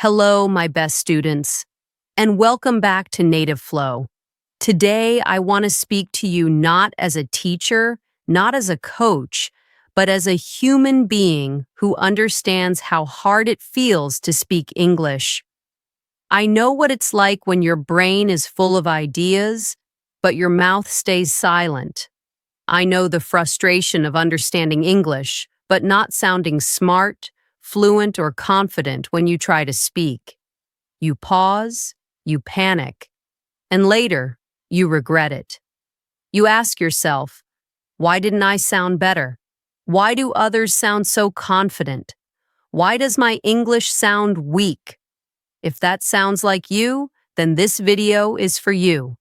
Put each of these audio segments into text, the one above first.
Hello, my best students, and welcome back to Native Flow. Today, I want to speak to you not as a teacher, not as a coach, but as a human being who understands how hard it feels to speak English. I know what it's like when your brain is full of ideas, but your mouth stays silent. I know the frustration of understanding English, but not sounding smart, fluent, or confident when you try to speak. You pause, you panic, and later, you regret it. You ask yourself, why didn't I sound better? Why do others sound so confident? Why does my English sound weak? If that sounds like you, then this video is for you.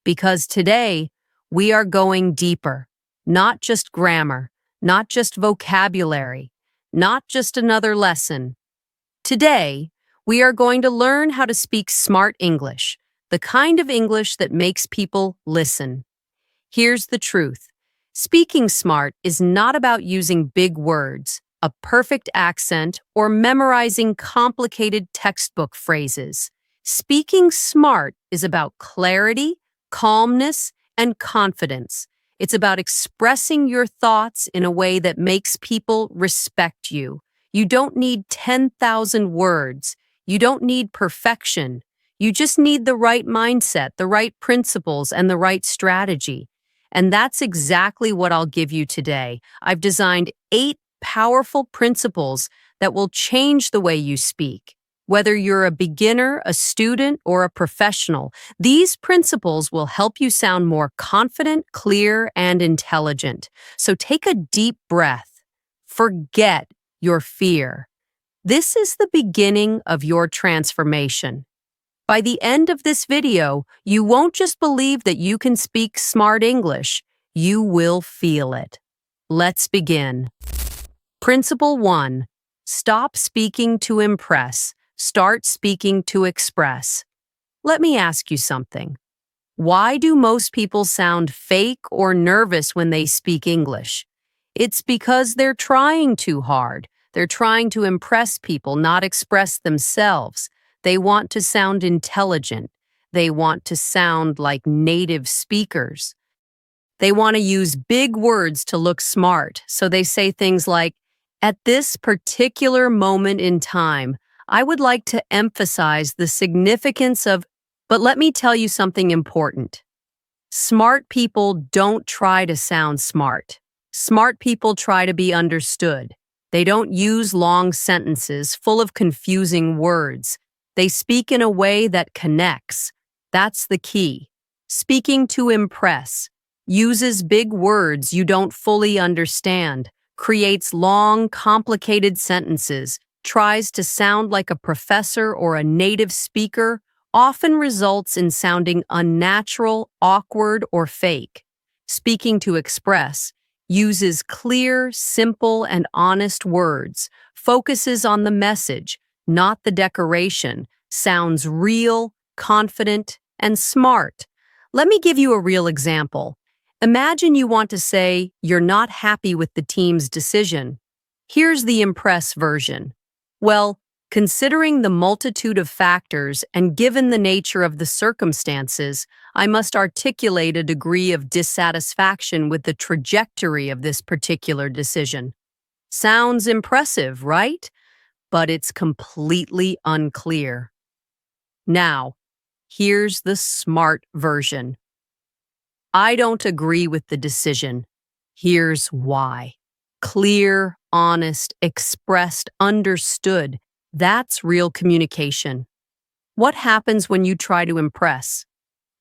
Because today, we are going deeper. Not just grammar, not just vocabulary, not just another lesson. Today, we are going to learn how to speak smart English, the kind of English that makes people listen. Here's the truth. Speaking smart is not about using big words, a perfect accent, or memorizing complicated textbook phrases. Speaking smart is about clarity, calmness, and confidence. It's about expressing your thoughts in a way that makes people respect you. You don't need 10,000 words. You don't need perfection. You just need the right mindset, the right principles, and the right strategy. And that's exactly what I'll give you today. I've designed 8 powerful principles that will change the way you speak. Whether you're a beginner, a student, or a professional, these principles will help you sound more confident, clear, and intelligent. So take a deep breath. Forget your fear. This is the beginning of your transformation. By the end of this video, you won't just believe that you can speak smart English, you will feel it. Let's begin. Principle 1. Stop speaking to impress. Start speaking to express. Let me ask you something. Why do most people sound fake or nervous when they speak English? It's because they're trying too hard. They're trying to impress people, not express themselves. They want to sound intelligent. They want to sound like native speakers. They want to use big words to look smart, so they say things like, "At this particular moment in time, I would like to emphasize the significance of," but let me tell you something important. Smart people don't try to sound smart. Smart people try to be understood. They don't use long sentences full of confusing words. They speak in a way that connects. That's the key. Speaking to impress uses big words you don't fully understand, creates long, complicated sentences, tries to sound like a professor or a native speaker, often results in sounding unnatural, awkward, or fake. Speaking to express uses clear, simple, and honest words, focuses on the message, not the decoration, sounds real, confident, and smart. Let me give you a real example. Imagine you want to say you're not happy with the team's decision. Here's the impress version. Well, considering the multitude of factors and given the nature of the circumstances, I must articulate a degree of dissatisfaction with the trajectory of this particular decision. Sounds impressive, right? But it's completely unclear. Now, here's the smart version. I don't agree with the decision. Here's why. Clear, honest, expressed, understood. That's real communication. What happens when you try to impress?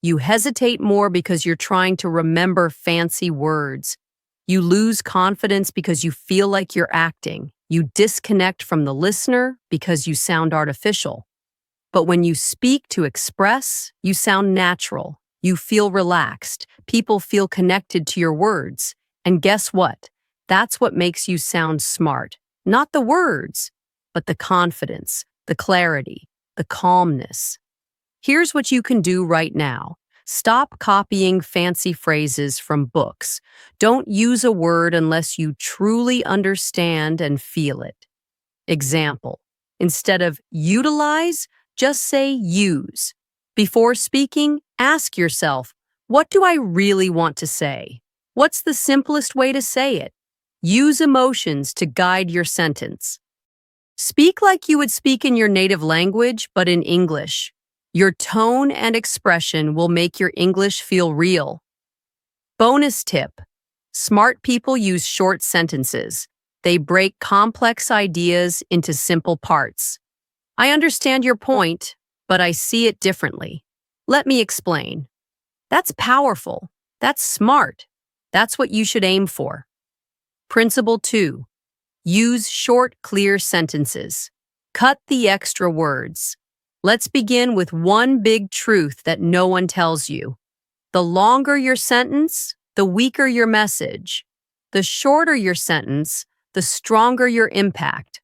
You hesitate more because you're trying to remember fancy words. You lose confidence because you feel like you're acting. You disconnect from the listener because you sound artificial. But when you speak to express, you sound natural. You feel relaxed. People feel connected to your words. And guess what? That's what makes you sound smart. Not the words, but the confidence, the clarity, the calmness. Here's what you can do right now. Stop copying fancy phrases from books. Don't use a word unless you truly understand and feel it. Example, Instead of utilize, just say use. Before speaking, ask yourself, what do I really want to say? What's the simplest way to say it? Use emotions to guide your sentence. Speak like you would speak in your native language, but in English. Your tone and expression will make your English feel real. Bonus tip: smart people use short sentences. They break complex ideas into simple parts. I understand your point, but I see it differently. Let me explain. That's powerful. That's smart. That's what you should aim for. Principle 2. Use short, clear sentences. Cut the extra words. Let's begin with one big truth that no one tells you. The longer your sentence, the weaker your message. The shorter your sentence, the stronger your impact.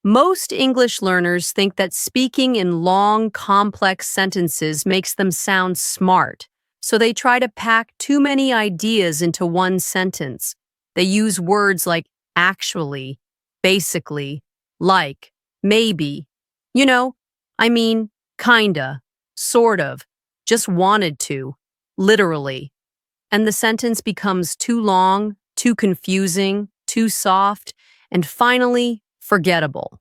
Most English learners think that speaking in long, complex sentences makes them sound smart, so they try to pack too many ideas into one sentence. They use words like actually, basically, like, maybe. I mean, kinda, sort of, just wanted to, literally. And the sentence becomes too long, too confusing, too soft, and finally, forgettable.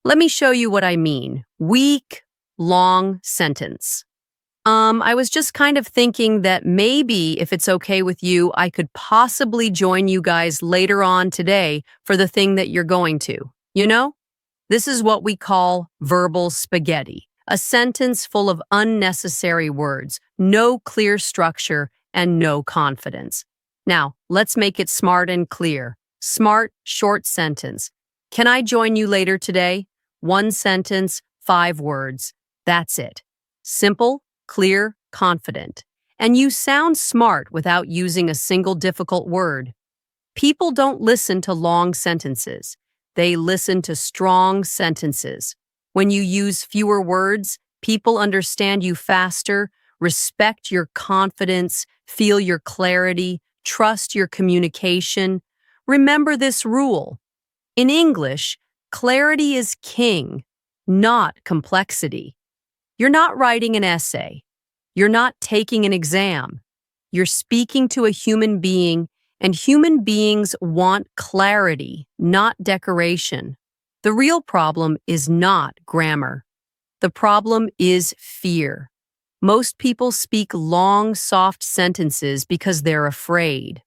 Let me show you what I mean. Weak, long sentence. I was just kind of thinking that maybe, if it's okay with you, I could possibly join you guys later on today for the thing that you're going to. This is what we call verbal spaghetti, a sentence full of unnecessary words, no clear structure, and no confidence. Now, let's make it smart and clear. Smart, short sentence. Can I join you later today? One sentence, 5 words. That's it. Simple, clear, confident. And you sound smart without using a single difficult word. People don't listen to long sentences. They listen to strong sentences. When you use fewer words, people understand you faster, respect your confidence, feel your clarity, trust your communication. Remember this rule. In English, clarity is king, not complexity. You're not writing an essay. You're not taking an exam. You're speaking to a human being, and human beings want clarity, not decoration. The real problem is not grammar. The problem is fear. Most people speak long, soft sentences because they're afraid.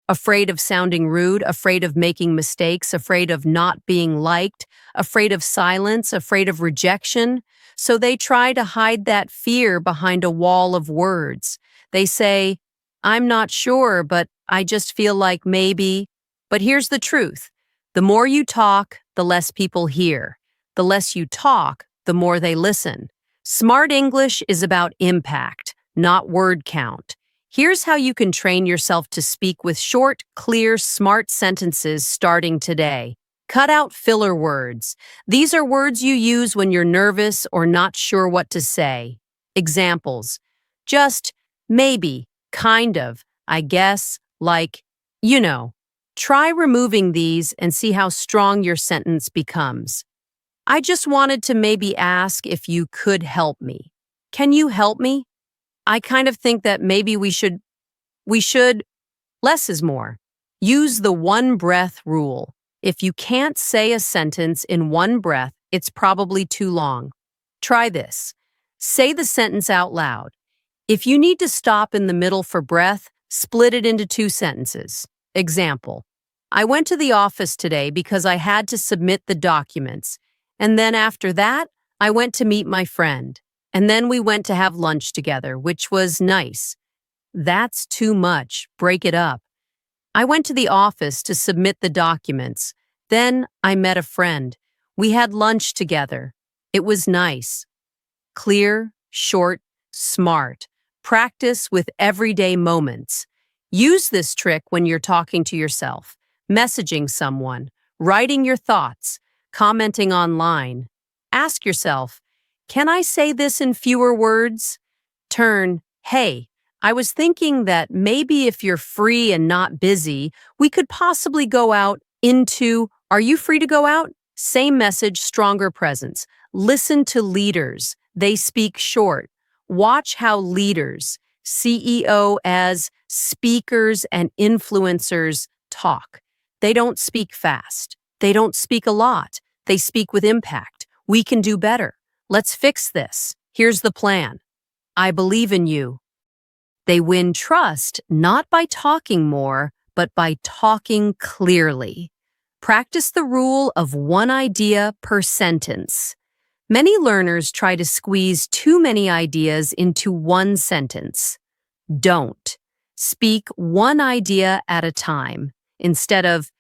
Afraid of sounding rude, afraid of making mistakes, afraid of not being liked, afraid of silence, afraid of rejection. So they try to hide that fear behind a wall of words. They say, I'm not sure, but I just feel like maybe. But here's the truth. The more you talk, the less people hear. The less you talk, the more they listen. Smart English is about impact, not word count. Here's how you can train yourself to speak with short, clear, smart sentences starting today. Cut out filler words. These are words you use when you're nervous or not sure what to say. Examples: just, maybe, kind of, I guess, like, Try removing these and see how strong your sentence becomes. I just wanted to maybe ask if you could help me. Can you help me? I kind of think that maybe we should, less is more. Use the one breath rule. If you can't say a sentence in one breath, it's probably too long. Try this. Say the sentence out loud. If you need to stop in the middle for breath, split it into 2 sentences. Example: I went to the office today because I had to submit the documents. And then after that, I went to meet my friend. And then we went to have lunch together, which was nice. That's too much. Break it up. I went to the office to submit the documents. Then I met a friend. We had lunch together. It was nice. Clear, short, smart. Practice with everyday moments. Use this trick when you're talking to yourself, messaging someone, writing your thoughts, commenting online. Ask yourself, can I say this in fewer words? Turn, hey, I was thinking that maybe if you're free and not busy, we could possibly go out into, are you free to go out? Same message, stronger presence. Listen to leaders. They speak short. Watch how leaders, CEO as speakers and influencers, talk. They don't speak fast. They don't speak a lot. They speak with impact. We can do better. Let's fix this. Here's the plan. I believe in you. They win trust not by talking more, but by talking clearly. Practice the rule of one idea per sentence. Many learners try to squeeze too many ideas into one sentence. Don't. Speak one idea at a time instead of,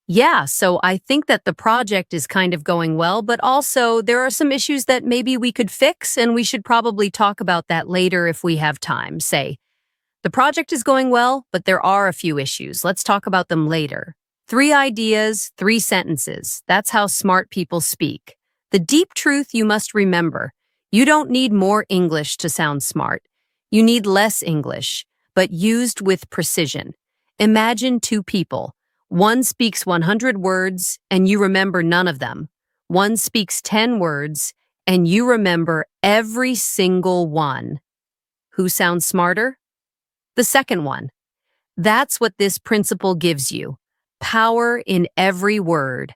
yeah, so I think that the project is kind of going well, but also there are some issues that maybe we could fix and we should probably talk about that later if we have time. Say, the project is going well, but there are a few issues. Let's talk about them later. 3 ideas, 3 sentences. That's how smart people speak. The deep truth you must remember. You don't need more English to sound smart. You need less English, but used with precision. Imagine 2 people. One speaks 100 words, and you remember none of them. One speaks 10 words, and you remember every single one. Who sounds smarter? The second one. That's what this principle gives you. Power in every word.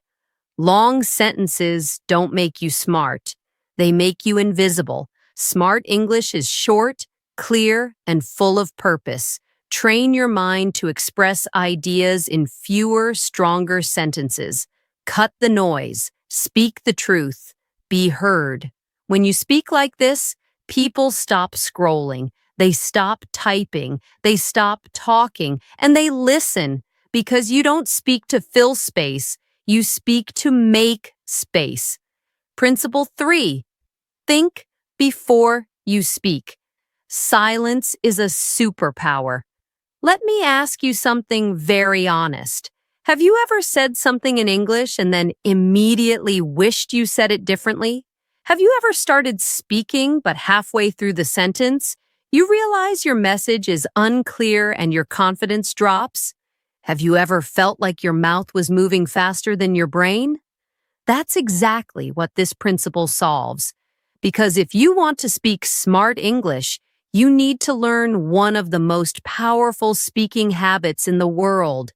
Long sentences don't make you smart. They make you invisible. Smart English is short, clear, and full of purpose. Train your mind to express ideas in fewer, stronger sentences. Cut the noise. Speak the truth. Be heard. When you speak like this, people stop scrolling. They stop typing, they stop talking, and they listen because you don't speak to fill space, you speak to make space. Principle 3, think before you speak. Silence is a superpower. Let me ask you something very honest. Have you ever said something in English and then immediately wished you said it differently? Have you ever started speaking but halfway through the sentence, you realize your message is unclear and your confidence drops? Have you ever felt like your mouth was moving faster than your brain? That's exactly what this principle solves. Because if you want to speak smart English, you need to learn one of the most powerful speaking habits in the world.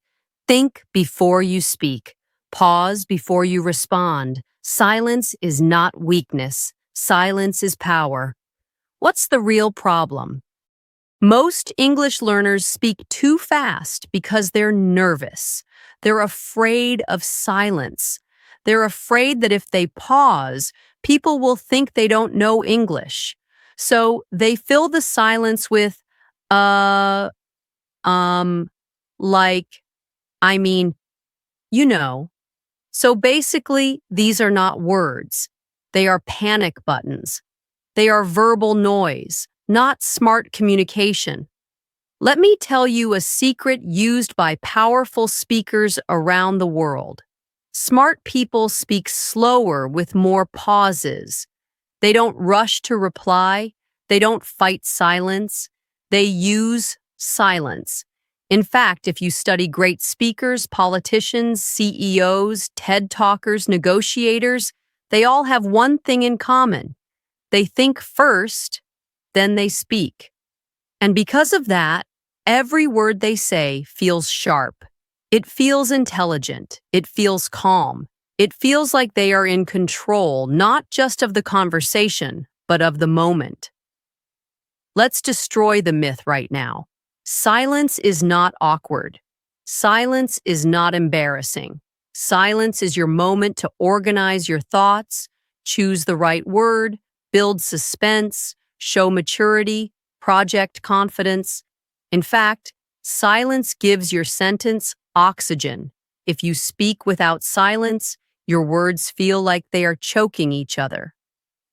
Think before you speak. Pause before you respond. Silence is not weakness. Silence is power. What's the real problem? Most English learners speak too fast because they're nervous. They're afraid of silence. They're afraid that if they pause, people will think they don't know English. So they fill the silence with, like, I mean, you know. So basically, these are not words. They are panic buttons. They are verbal noise, not smart communication. Let me tell you a secret used by powerful speakers around the world. Smart people speak slower with more pauses. They don't rush to reply. They don't fight silence. They use silence. In fact, if you study great speakers, politicians, CEOs, TED talkers, negotiators, they all have one thing in common. They think first, then they speak. And because of that, every word they say feels sharp. It feels intelligent. It feels calm. It feels like they are in control, not just of the conversation, but of the moment. Let's destroy the myth right now. Silence is not awkward. Silence is not embarrassing. Silence is your moment to organize your thoughts, choose the right word, build suspense, show maturity, project confidence. In fact, silence gives your sentence oxygen. If you speak without silence, your words feel like they are choking each other.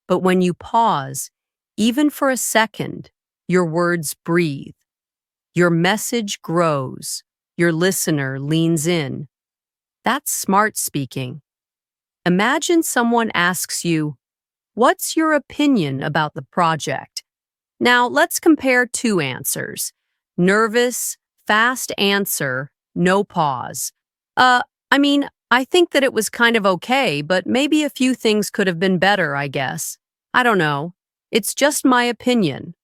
But when you pause, even for a second, your words breathe. Your message grows. Your listener leans in. That's smart speaking. Imagine someone asks you, "What's your opinion about the project?" Now, let's compare 2 answers. Nervous, fast answer, no pause. I mean, I think that it was kind of okay, but maybe a few things could have been better, I guess. I don't know. It's just my opinion.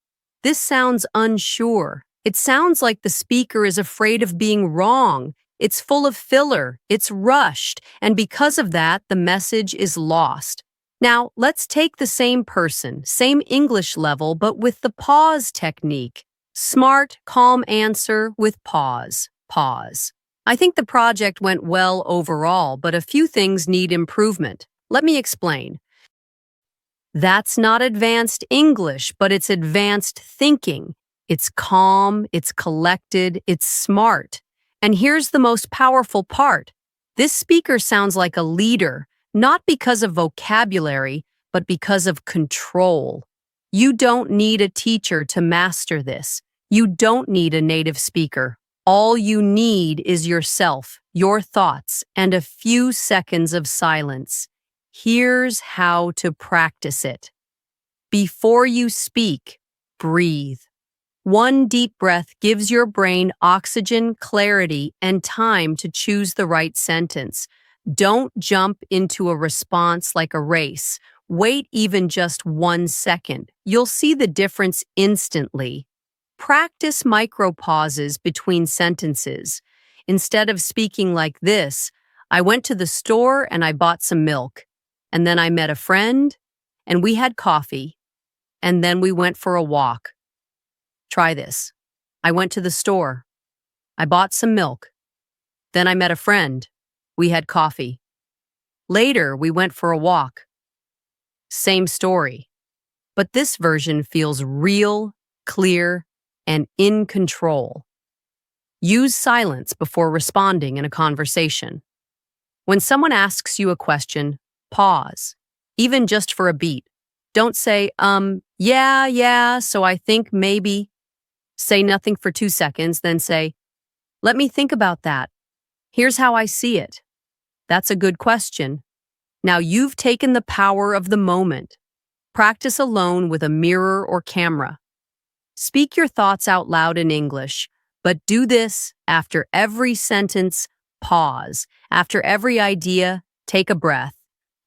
This sounds unsure. It sounds like the speaker is afraid of being wrong. It's full of filler, it's rushed, and because of that, the message is lost. Now, let's take the same person, same English level, but with the pause technique. Smart, calm answer with pause. Pause. I think the project went well overall, but a few things need improvement. Let me explain. That's not advanced English, but it's advanced thinking. It's calm, it's collected, it's smart. And here's the most powerful part. This speaker sounds like a leader, not because of vocabulary, but because of control. You don't need a teacher to master this. You don't need a native speaker. All you need is yourself, your thoughts, and a few seconds of silence. Here's how to practice it. Before you speak, breathe. One deep breath gives your brain oxygen, clarity, and time to choose the right sentence. Don't jump into a response like a race. Wait even just 1 second. You'll see the difference instantly. Practice micro pauses between sentences. Instead of speaking like this, I went to the store and I bought some milk. And then I met a friend, and we had coffee, and then we went for a walk. Try this. I went to the store. I bought some milk. Then I met a friend. We had coffee. Later, we went for a walk. Same story. But this version feels real, clear, and in control. Use silence before responding in a conversation. When someone asks you a question, pause, even just for a beat. Don't say, yeah, so I think maybe. Say nothing for 2 seconds, then say, let me think about that. Here's how I see it. That's a good question. Now you've taken the power of the moment. Practice alone with a mirror or camera. Speak your thoughts out loud in English, but do this after every sentence, pause. After every idea, take a breath.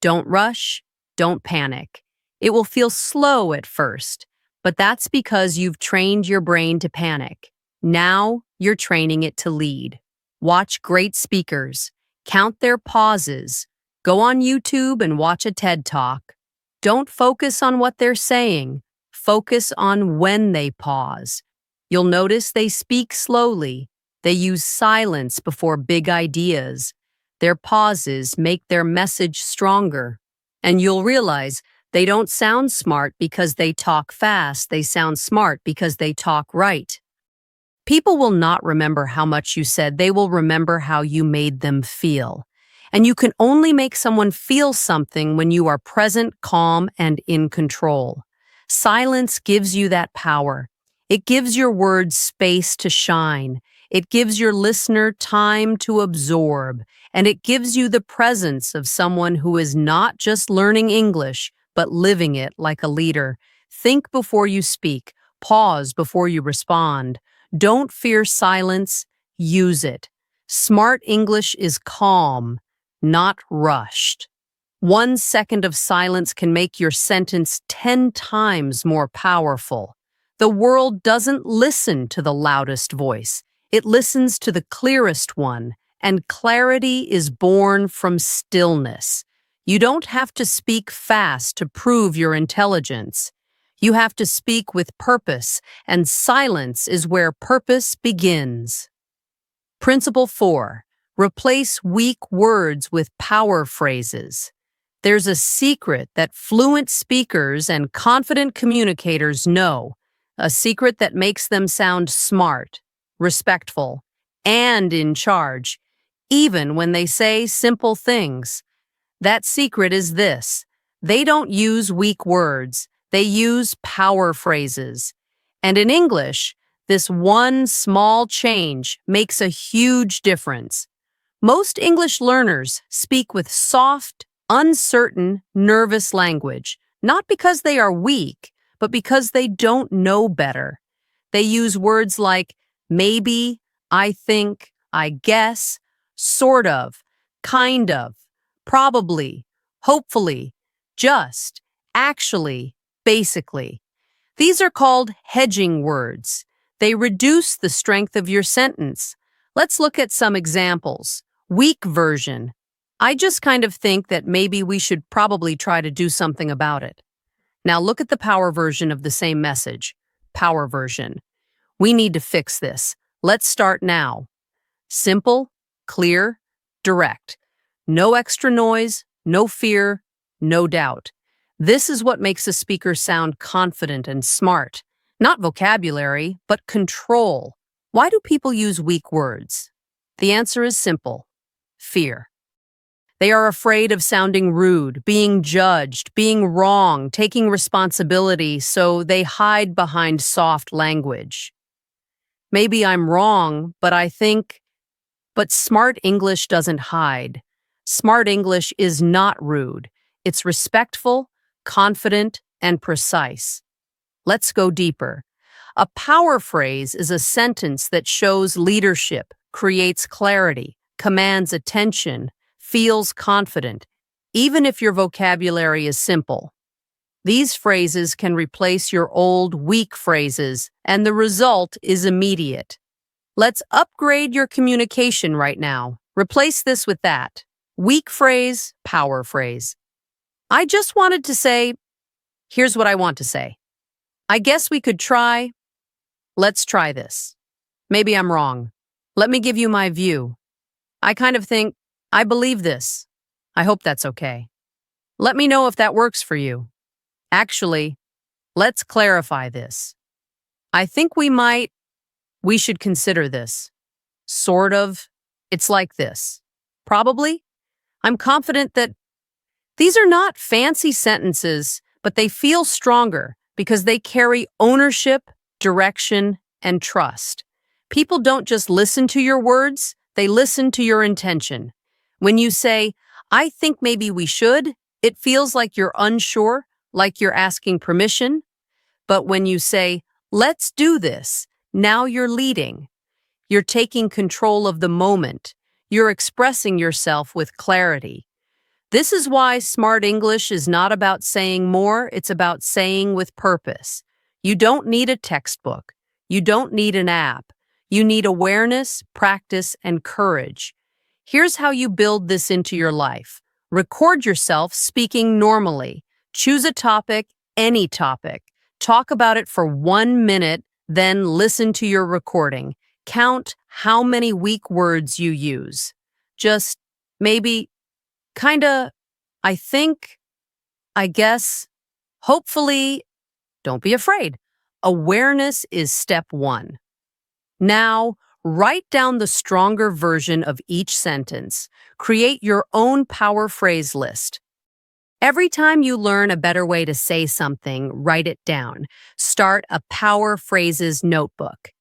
Don't rush, don't panic. It will feel slow at first, but that's because you've trained your brain to panic. Now you're training it to lead. Watch great speakers. Count their pauses. Go on YouTube and watch a TED Talk. Don't focus on what they're saying. Focus on when they pause. You'll notice they speak slowly. They use silence before big ideas. Their pauses make their message stronger. And you'll realize they don't sound smart because they talk fast. They sound smart because they talk right. People will not remember how much you said. They will remember how you made them feel. And you can only make someone feel something when you are present, calm, and in control. Silence gives you that power. It gives your words space to shine. It gives your listener time to absorb. And it gives you the presence of someone who is not just learning English, but living it like a leader. Think before you speak. Pause before you respond. Don't fear silence. Use it. Smart English is calm, not rushed. 1 second of silence can make your sentence 10 times more powerful. The world doesn't listen to the loudest voice. It listens to the clearest one, and clarity is born from stillness. You don't have to speak fast to prove your intelligence. You have to speak with purpose, and silence is where purpose begins. Principle 4. Replace weak words with power phrases. There's a secret that fluent speakers and confident communicators know, a secret that makes them sound smart, respectful, and in charge, even when they say simple things. That secret is this: they don't use weak words, they use power phrases. And in English, this one small change makes a huge difference. Most English learners speak with soft, uncertain, nervous language, not because they are weak, but because they don't know better. They use words like maybe, I think, I guess, sort of, kind of, probably, hopefully, just, actually, basically. These are called hedging words. They reduce the strength of your sentence. Let's look at some examples. Weak version. I just kind of think that maybe we should probably try to do something about it. Now look at the power version of the same message. Power version. We need to fix this. Let's start now. Simple, clear, direct. No extra noise, no fear, no doubt. This is what makes a speaker sound confident and smart. Not vocabulary, but control. Why do people use weak words? The answer is simple. Fear. They are afraid of sounding rude, being judged, being wrong, taking responsibility, so they hide behind soft language. Maybe I'm wrong, but smart English doesn't hide. Smart English is not rude. It's respectful, confident, and precise. Let's go deeper. A power phrase is a sentence that shows leadership, creates clarity, commands attention, feels confident, even if your vocabulary is simple. These phrases can replace your old, weak phrases, and the result is immediate. Let's upgrade your communication right now. Replace this with that. Weak phrase, power phrase. I just wanted to say, here's what I want to say. I guess we could try. Let's try this. Maybe I'm wrong. Let me give you my view. I kind of think, I believe this. I hope that's okay. Let me know if that works for you. Actually, let's clarify this. I think we should consider this. Sort of. It's like this. Probably. I'm confident that these are not fancy sentences, but they feel stronger because they carry ownership, direction, and trust. People don't just listen to your words, they listen to your intention. When you say, I think maybe we should, it feels like you're unsure, like you're asking permission. But when you say, let's do this, now you're leading. You're taking control of the moment. You're expressing yourself with clarity. This is why smart English is not about saying more, it's about saying with purpose. You don't need a textbook. You don't need an app. You need awareness, practice, and courage. Here's how you build this into your life. Record yourself speaking normally. Choose a topic, any topic. Talk about it for 1 minute, then listen to your recording. Count how many weak words you use. Just maybe, kinda, I think, I guess, hopefully. Don't be afraid. Awareness is step 1. Now, write down the stronger version of each sentence. Create your own power phrase list. Every time you learn a better way to say something, write it down. Start a power phrases notebook.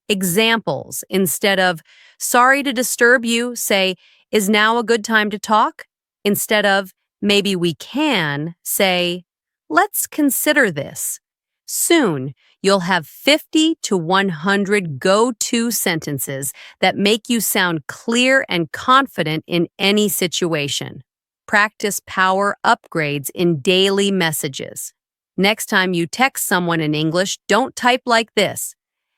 Examples: instead of, sorry to disturb you, say, is now a good time to talk? Instead of, maybe we can, say, let's consider this. Soon, you'll have 50 to 100 go-to sentences that make you sound clear and confident in any situation. Practice power upgrades in daily messages. Next time you text someone in English, don't type like this.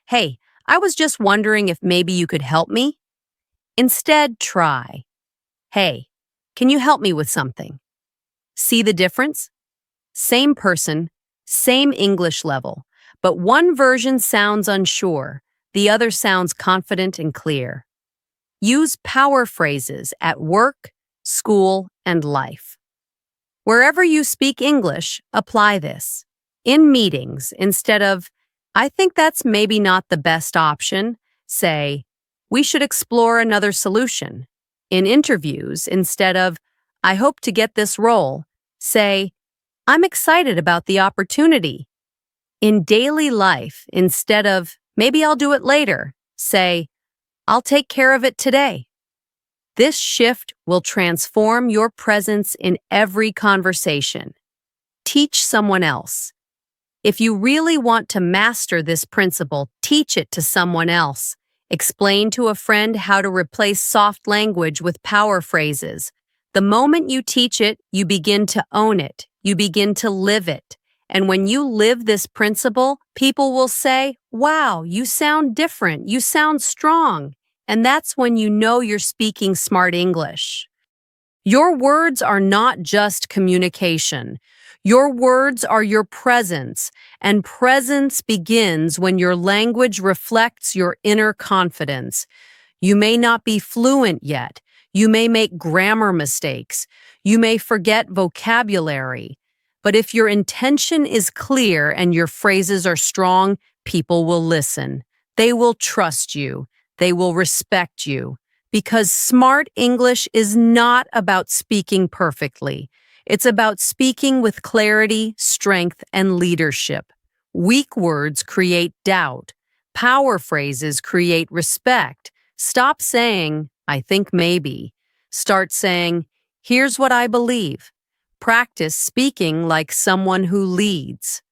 Hey, I was just wondering if maybe you could help me. Instead, try. Hey, can you help me with something? See the difference? Same person, same English level, but one version sounds unsure, the other sounds confident and clear. Use power phrases at work, school, and life. Wherever you speak English, apply this. In meetings, instead of, I think that's maybe not the best option, say, we should explore another solution. In interviews, instead of, I hope to get this role, say, I'm excited about the opportunity. In daily life, instead of, maybe I'll do it later, say, I'll take care of it today. This shift will transform your presence in every conversation. Teach someone else. If you really want to master this principle, teach it to someone else. Explain to a friend how to replace soft language with power phrases. The moment you teach it, you begin to own it. You begin to live it. And when you live this principle, people will say, "Wow, you sound different. You sound strong." And that's when you know you're speaking smart English. Your words are not just communication. Your words are your presence, and presence begins when your language reflects your inner confidence. You may not be fluent yet. You may make grammar mistakes. You may forget vocabulary. But if your intention is clear and your phrases are strong, people will listen. They will trust you. They will respect you. Because smart English is not about speaking perfectly. It's about speaking with clarity, strength, and leadership. Weak words create doubt. Power phrases create respect. Stop saying, "I think maybe." Start saying, "Here's what I believe." Practice speaking like someone who leads.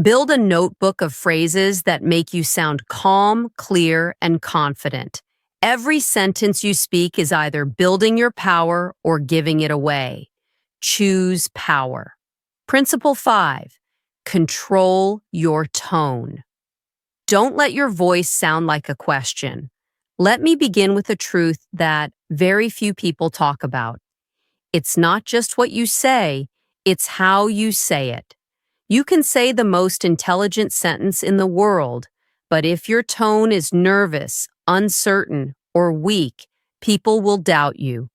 Build a notebook of phrases that make you sound calm, clear, and confident. Every sentence you speak is either building your power or giving it away. Choose power. Principle 5. Control your tone. Don't let your voice sound like a question. Let me begin with a truth that very few people talk about. It's not just what you say, it's how you say it. You can say the most intelligent sentence in the world, but if your tone is nervous, uncertain, or weak, people will doubt you.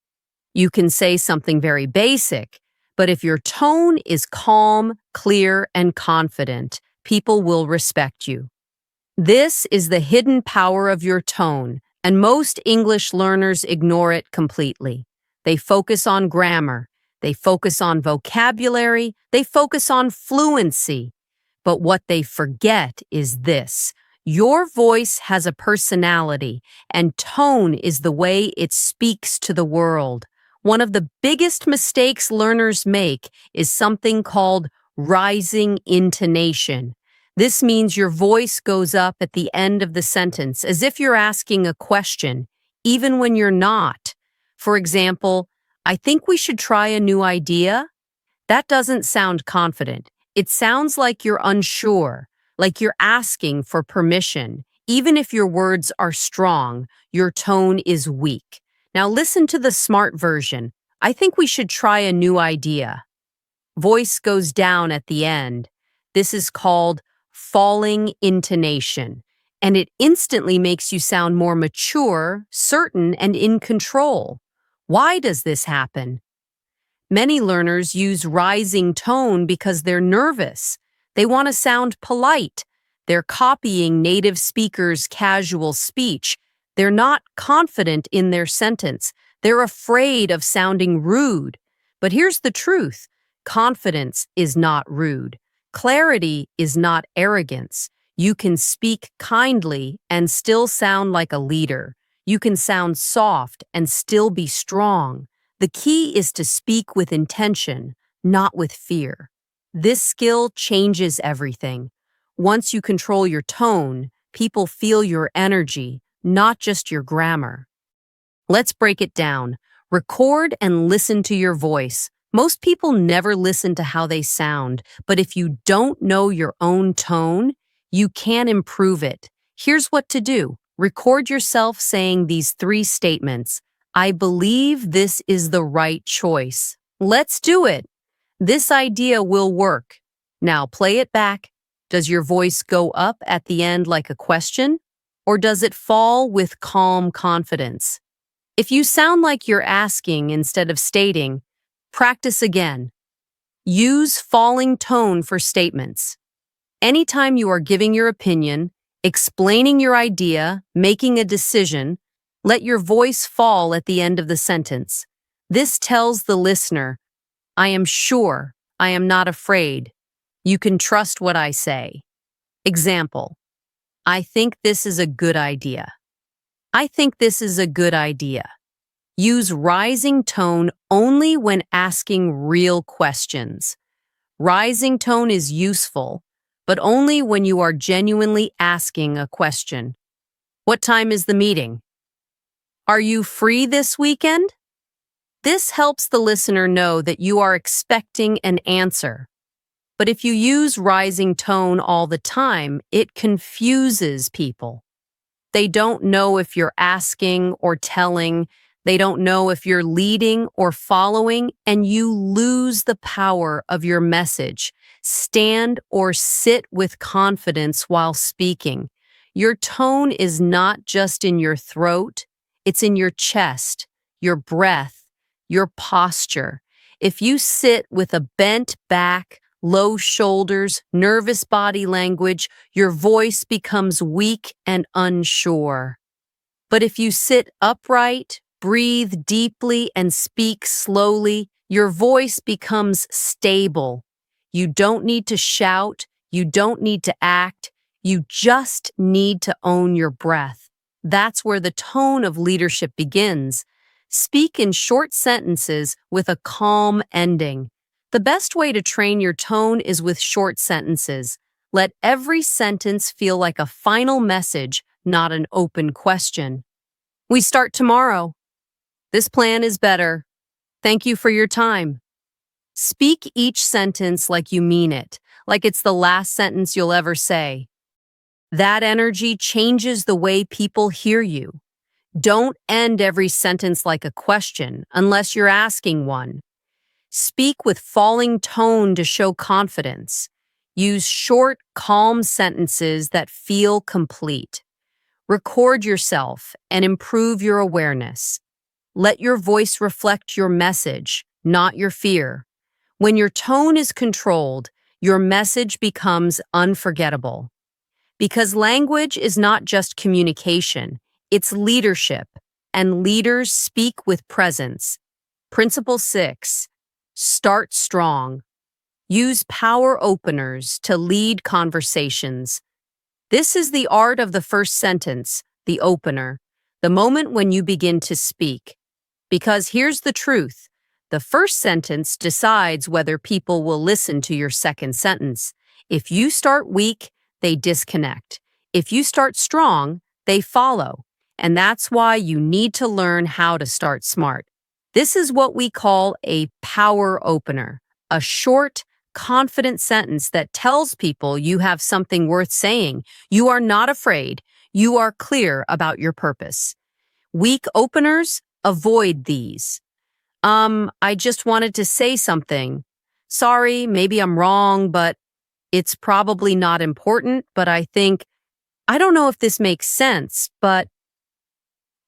You can say something very basic, but if your tone is calm, clear, and confident, people will respect you. This is the hidden power of your tone, and most English learners ignore it completely. They focus on grammar, they focus on vocabulary, they focus on fluency. But what they forget is this: your voice has a personality, and tone is the way it speaks to the world. One of the biggest mistakes learners make is something called rising intonation. This means your voice goes up at the end of the sentence as if you're asking a question, even when you're not. For example, "I think we should try a new idea." That doesn't sound confident. It sounds like you're unsure, like you're asking for permission. Even if your words are strong, your tone is weak. Now listen to the smart version. "I think we should try a new idea." Voice goes down at the end. This is called falling intonation, and it instantly makes you sound more mature, certain, and in control. Why does this happen? Many learners use rising tone because they're nervous. They want to sound polite. They're copying native speakers' casual speech. They're not confident in their sentence. They're afraid of sounding rude. But here's the truth: confidence is not rude. Clarity is not arrogance. You can speak kindly and still sound like a leader. You can sound soft and still be strong. The key is to speak with intention, not with fear. This skill changes everything. Once you control your tone, people feel your energy, not just your grammar. Let's break it down. Record and listen to your voice. Most people never listen to how they sound, but if you don't know your own tone, you can improve it. Here's what to do. Record yourself saying these 3 statements. "I believe this is the right choice." "Let's do it." "This idea will work." Now play it back. Does your voice go up at the end like a question, or does it fall with calm confidence? If you sound like you're asking instead of stating, practice again. Use falling tone for statements. Anytime you are giving your opinion, explaining your idea, making a decision, let your voice fall at the end of the sentence. This tells the listener, "I am sure, I am not afraid. You can trust what I say." Example: "I think this is a good idea." "I think this is a good idea." Use rising tone only when asking real questions. Rising tone is useful, but only when you are genuinely asking a question. What time is the meeting? Are you free this weekend? This helps the listener know that you are expecting an answer. But if you use rising tone all the time, it confuses people. They don't know if you're asking or telling. They don't know if you're leading or following, and you lose the power of your message. Stand or sit with confidence while speaking. Your tone is not just in your throat, it's in your chest, your breath, your posture. If you sit with a bent back, low shoulders, nervous body language, your voice becomes weak and unsure. But if you sit upright, breathe deeply, and speak slowly, your voice becomes stable. You don't need to shout, you don't need to act, you just need to own your breath. That's where the tone of leadership begins. Speak in short sentences with a calm ending. The best way to train your tone is with short sentences. Let every sentence feel like a final message, not an open question. We start tomorrow. This plan is better. Thank you for your time. Speak each sentence like you mean it, like it's the last sentence you'll ever say. That energy changes the way people hear you. Don't end every sentence like a question unless you're asking one. Speak with falling tone to show confidence. Use short, calm sentences that feel complete. Record yourself and improve your awareness. Let your voice reflect your message, not your fear. When your tone is controlled, your message becomes unforgettable. Because language is not just communication, it's leadership, and leaders speak with presence. Principle 6. Start strong. Use power openers to lead conversations. This is the art of the first sentence, the opener, the moment when you begin to speak. Because here's the truth. The first sentence decides whether people will listen to your second sentence. If you start weak, they disconnect. If you start strong, they follow. And that's why you need to learn how to start smart. This is what we call a power opener, a short, confident sentence that tells people you have something worth saying. You are not afraid. You are clear about your purpose. Weak openers, avoid these. I just wanted to say something. Sorry, maybe I'm wrong, but it's probably not important, but I don't know if this makes sense, but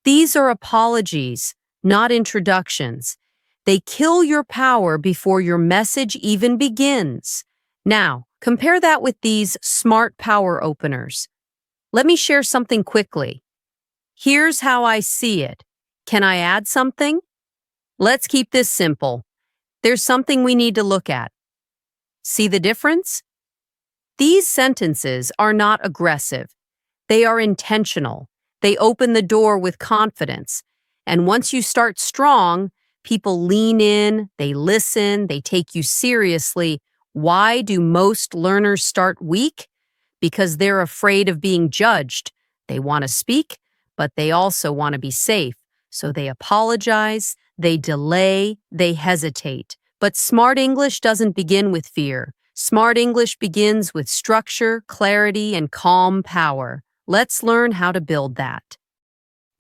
these are apologies, not introductions. They kill your power before your message even begins. Now, compare that with these smart power openers. Let me share something quickly. Here's how I see it. Can I add something? Let's keep this simple. There's something we need to look at. See the difference? These sentences are not aggressive. They are intentional. They open the door with confidence. And once you start strong, people lean in, they listen, they take you seriously. Why do most learners start weak? Because they're afraid of being judged. They want to speak, but they also want to be safe. So they apologize, they delay, they hesitate. But smart English doesn't begin with fear. Smart English begins with structure, clarity, and calm power. Let's learn how to build that.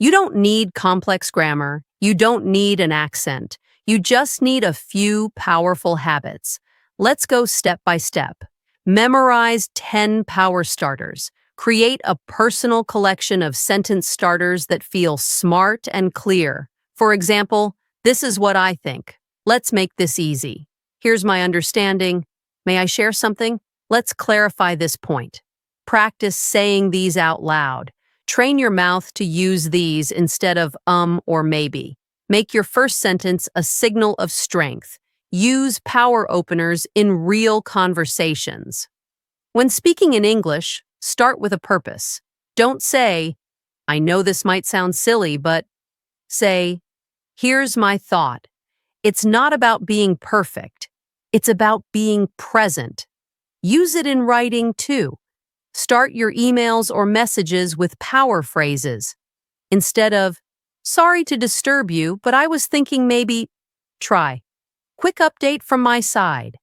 You don't need complex grammar. You don't need an accent. You just need a few powerful habits. Let's go step by step. Memorize 10 power starters. Create a personal collection of sentence starters that feel smart and clear. For example, this is what I think. Let's make this easy. Here's my understanding. May I share something? Let's clarify this point. Practice saying these out loud. Train your mouth to use these instead of or maybe. Make your first sentence a signal of strength. Use power openers in real conversations. When speaking in English, start with a purpose. Don't say, I know this might sound silly, but say, here's my thought. It's not about being perfect. It's about being present. Use it in writing too. Start your emails or messages with power phrases. Instead of, "Sorry to disturb you, but I was thinking maybe," try, "Quick update from my side."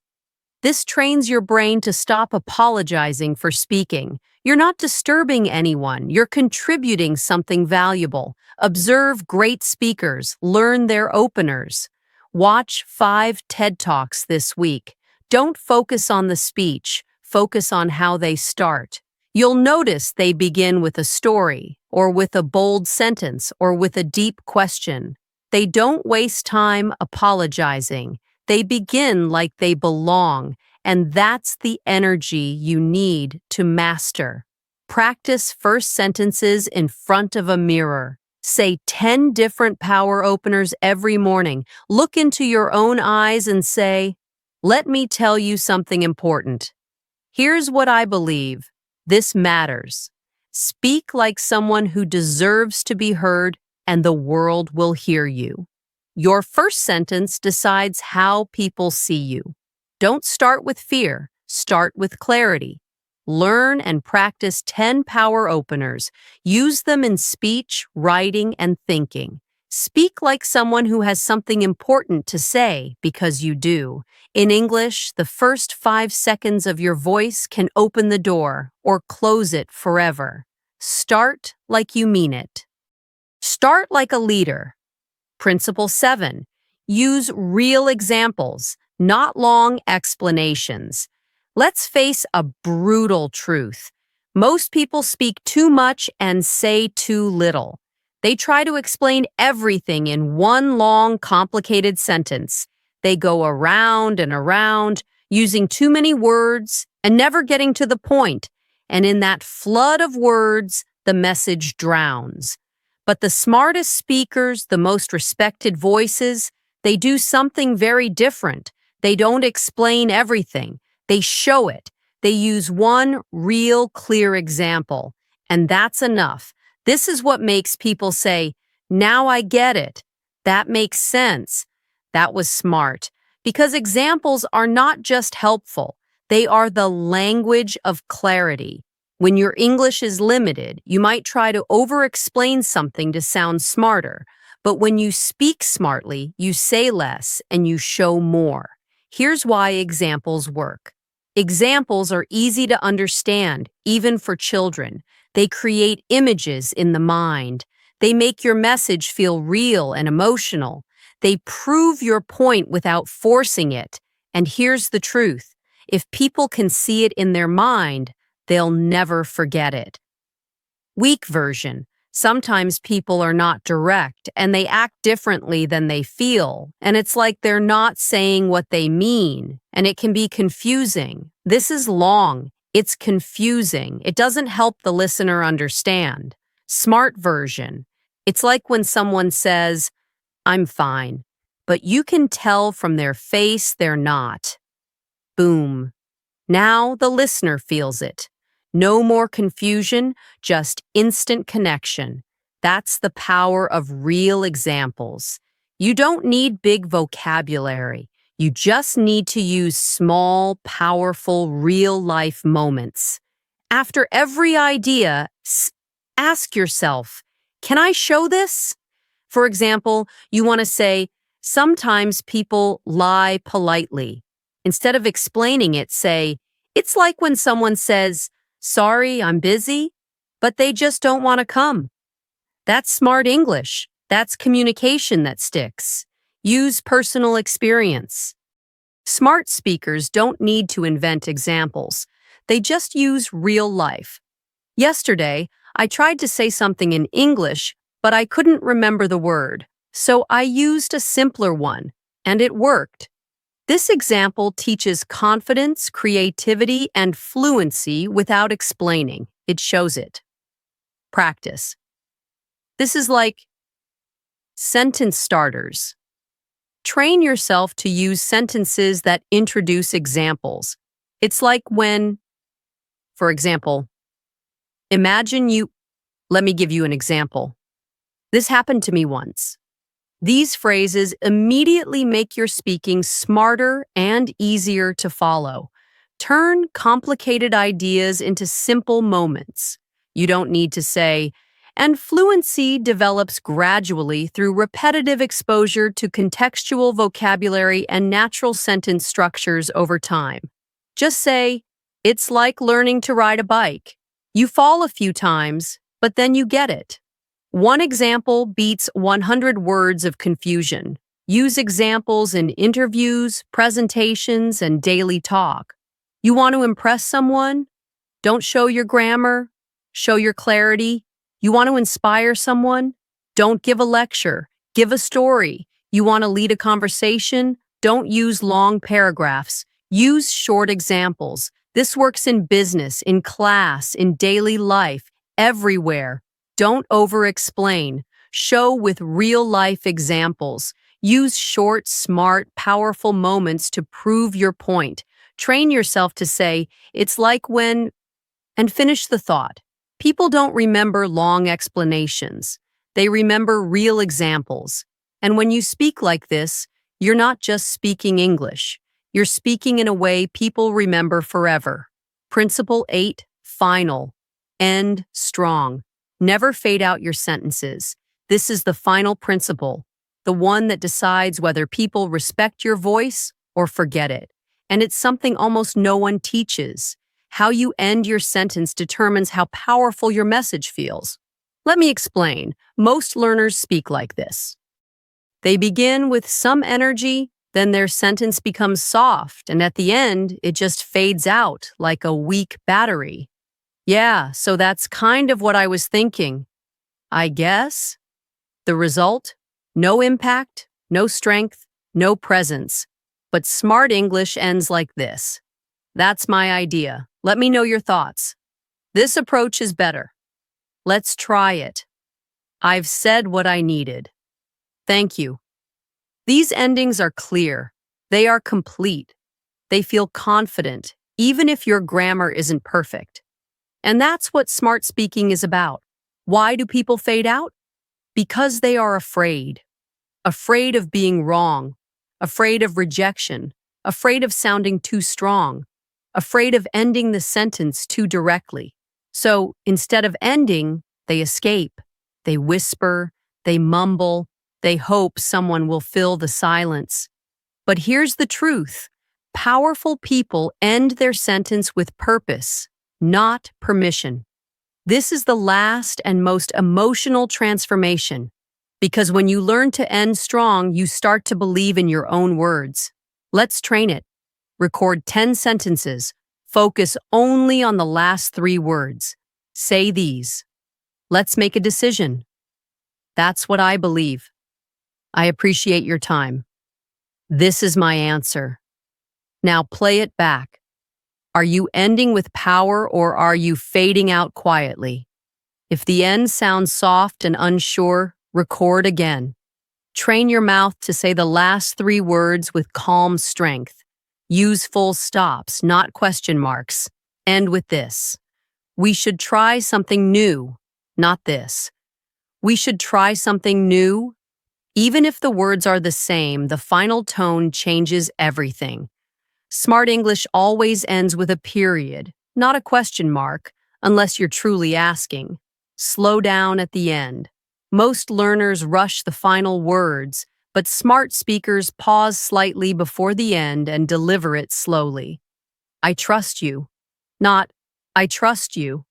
This trains your brain to stop apologizing for speaking. You're not disturbing anyone, you're contributing something valuable. Observe great speakers, learn their openers. Watch 5 TED Talks this week. Don't focus on the speech, focus on how they start. You'll notice they begin with a story, or with a bold sentence, or with a deep question. They don't waste time apologizing. They begin like they belong, and that's the energy you need to master. Practice first sentences in front of a mirror. Say 10 different power openers every morning. Look into your own eyes and say, "Let me tell you something important. Here's what I believe. This matters." Speak like someone who deserves to be heard, and the world will hear you. Your first sentence decides how people see you. Don't start with fear, start with clarity. Learn and practice 10 power openers. Use them in speech, writing, and thinking. Speak like someone who has something important to say, because you do. In English, the first 5 seconds of your voice can open the door or close it forever. Start like you mean it. Start like a leader. Principle 7. Use real examples, not long explanations. Let's face a brutal truth. Most people speak too much and say too little. They try to explain everything in one long, complicated sentence. They go around and around, using too many words and never getting to the point. And in that flood of words, the message drowns. But the smartest speakers, the most respected voices, they do something very different. They don't explain everything. They show it. They use one real, clear example. And that's enough. This is what makes people say, "Now I get it. That makes sense. That was smart." Because examples are not just helpful. They are the language of clarity. When your English is limited, you might try to over-explain something to sound smarter. But when you speak smartly, you say less and you show more. Here's why examples work. Examples are easy to understand, even for children. They create images in the mind. They make your message feel real and emotional. They prove your point without forcing it. And here's the truth. If people can see it in their mind, they'll never forget it. Weak version. Sometimes people are not direct and they act differently than they feel, and it's like they're not saying what they mean, and it can be confusing. This is long. It's confusing. It doesn't help the listener understand. Smart version. It's like when someone says, "I'm fine," but you can tell from their face they're not. Boom. Now the listener feels it. No more confusion, just instant connection. That's the power of real examples. You don't need big vocabulary. You just need to use small, powerful, real-life moments. After every idea, ask yourself, "Can I show this?" For example, you want to say, "Sometimes people lie politely." Instead of explaining it, say, "It's like when someone says, 'Sorry, I'm busy,' but they just don't want to come." That's smart English. That's communication that sticks. Use personal experience. Smart speakers don't need to invent examples. They just use real life. Yesterday, I tried to say something in English, but I couldn't remember the word. So I used a simpler one, and it worked. This example teaches confidence, creativity, and fluency without explaining. It shows it. Practice. This is like sentence starters. Train yourself to use sentences that introduce examples. It's like when, for example, let me give you an example. This happened to me once. These phrases immediately make your speaking smarter and easier to follow. Turn complicated ideas into simple moments. You don't need to say, and fluency develops gradually through repetitive exposure to contextual vocabulary and natural sentence structures over time. Just say, it's like learning to ride a bike. You fall a few times, but then you get it. One example beats 100 words of confusion. Use examples in interviews, presentations, and daily talk. You want to impress someone? Don't show your grammar, show your clarity. You want to inspire someone? Don't give a lecture, give a story. You want to lead a conversation? Don't use long paragraphs. Use short examples. This works in business, in class, in daily life, everywhere. Don't over-explain. Show with real-life examples. Use short, smart, powerful moments to prove your point. Train yourself to say, it's like when, and finish the thought. People don't remember long explanations. They remember real examples. And when you speak like this, you're not just speaking English. You're speaking in a way people remember forever. Principle 8, final. End strong. Never fade out your sentences. This is the final principle, the one that decides whether people respect your voice or forget it. And it's something almost no one teaches. How you end your sentence determines how powerful your message feels. Let me explain. Most learners speak like this. They begin with some energy, then their sentence becomes soft, and at the end, it just fades out like a weak battery. Yeah, so that's kind of what I was thinking. I guess? The result? No impact, no strength, no presence. But smart English ends like this. That's my idea. Let me know your thoughts. This approach is better. Let's try it. I've said what I needed. Thank you. These endings are clear. They are complete. They feel confident, even if your grammar isn't perfect. And that's what smart speaking is about. Why do people fade out? Because they are afraid. Afraid of being wrong. Afraid of rejection. Afraid of sounding too strong. Afraid of ending the sentence too directly. So instead of ending, they escape. They whisper. They mumble. They hope someone will fill the silence. But here's the truth. Powerful people end their sentence with purpose, not permission. This is the last and most emotional transformation, because when you learn to end strong, you start to believe in your own words. Let's train it. Record 10 sentences. Focus only on the last 3 words. Say these. Let's make a decision. That's what I believe. I appreciate your time. This is my answer. Now play it back. Are you ending with power or are you fading out quietly? If the end sounds soft and unsure, record again. Train your mouth to say the last 3 words with calm strength. Use full stops, not question marks. End with this. We should try something new, not this. We should try something new. Even if the words are the same, the final tone changes everything. Smart English always ends with a period, not a question mark, unless you're truly asking. Slow down at the end. Most learners rush the final words, but smart speakers pause slightly before the end and deliver it slowly. I trust you. Not, I trust you.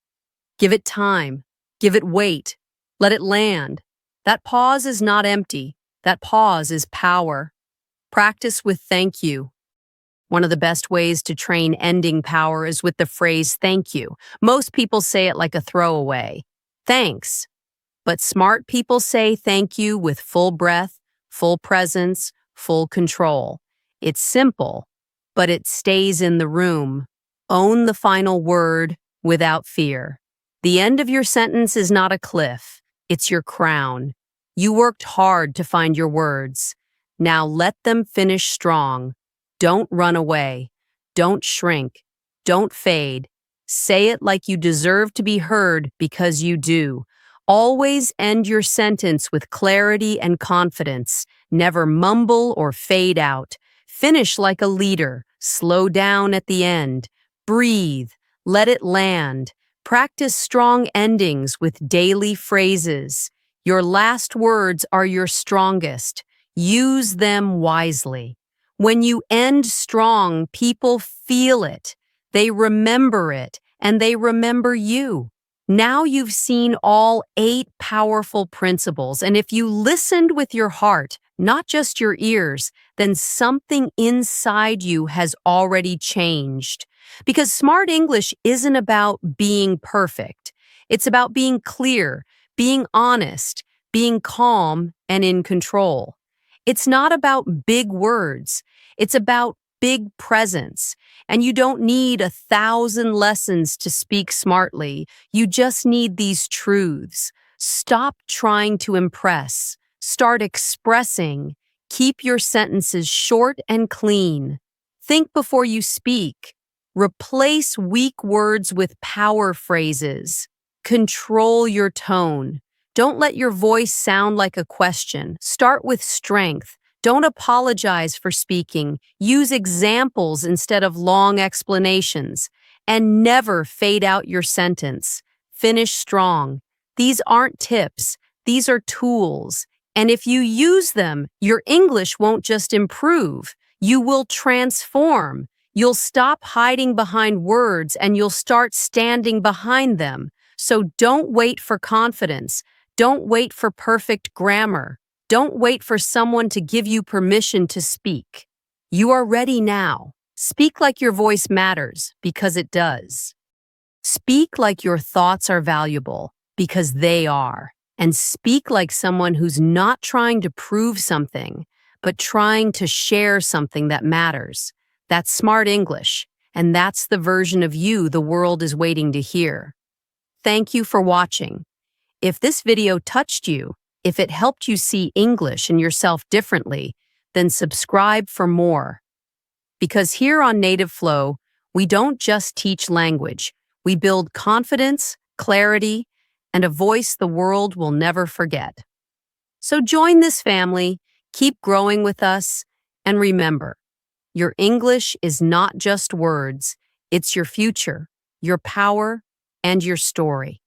Give it time. Give it weight. Let it land. That pause is not empty. That pause is power. Practice with thank you. One of the best ways to train ending power is with the phrase thank you. Most people say it like a throwaway. Thanks. But smart people say thank you with full breath, full presence, full control. It's simple, but it stays in the room. Own the final word without fear. The end of your sentence is not a cliff. It's your crown. You worked hard to find your words. Now let them finish strong. Don't run away. Don't shrink. Don't fade. Say it like you deserve to be heard because you do. Always end your sentence with clarity and confidence. Never mumble or fade out. Finish like a leader. Slow down at the end. Breathe, let it land. Practice strong endings with daily phrases. Your last words are your strongest. Use them wisely. When you end strong, people feel it. They remember it, and they remember you. Now you've seen all 8 powerful principles, and if you listened with your heart, not just your ears, then something inside you has already changed. Because smart English isn't about being perfect. It's about being clear, being honest, being calm, and in control. It's not about big words. It's about big presence. And you don't need 1,000 lessons to speak smartly. You just need these truths. Stop trying to impress. Start expressing. Keep your sentences short and clean. Think before you speak. Replace weak words with power phrases. Control your tone. Don't let your voice sound like a question. Start with strength. Don't apologize for speaking. Use examples instead of long explanations. And never fade out your sentence. Finish strong. These aren't tips. These are tools. And if you use them, your English won't just improve. You will transform. You'll stop hiding behind words and you'll start standing behind them. So don't wait for confidence. Don't wait for perfect grammar. Don't wait for someone to give you permission to speak. You are ready now. Speak like your voice matters, because it does. Speak like your thoughts are valuable, because they are. And speak like someone who's not trying to prove something, but trying to share something that matters. That's smart English, and that's the version of you the world is waiting to hear. Thank you for watching. If this video touched you, if it helped you see English and yourself differently, then subscribe for more. Because here on Native Flow, we don't just teach language, we build confidence, clarity, and a voice the world will never forget. So join this family, keep growing with us, and remember, your English is not just words, it's your future, your power, and your story.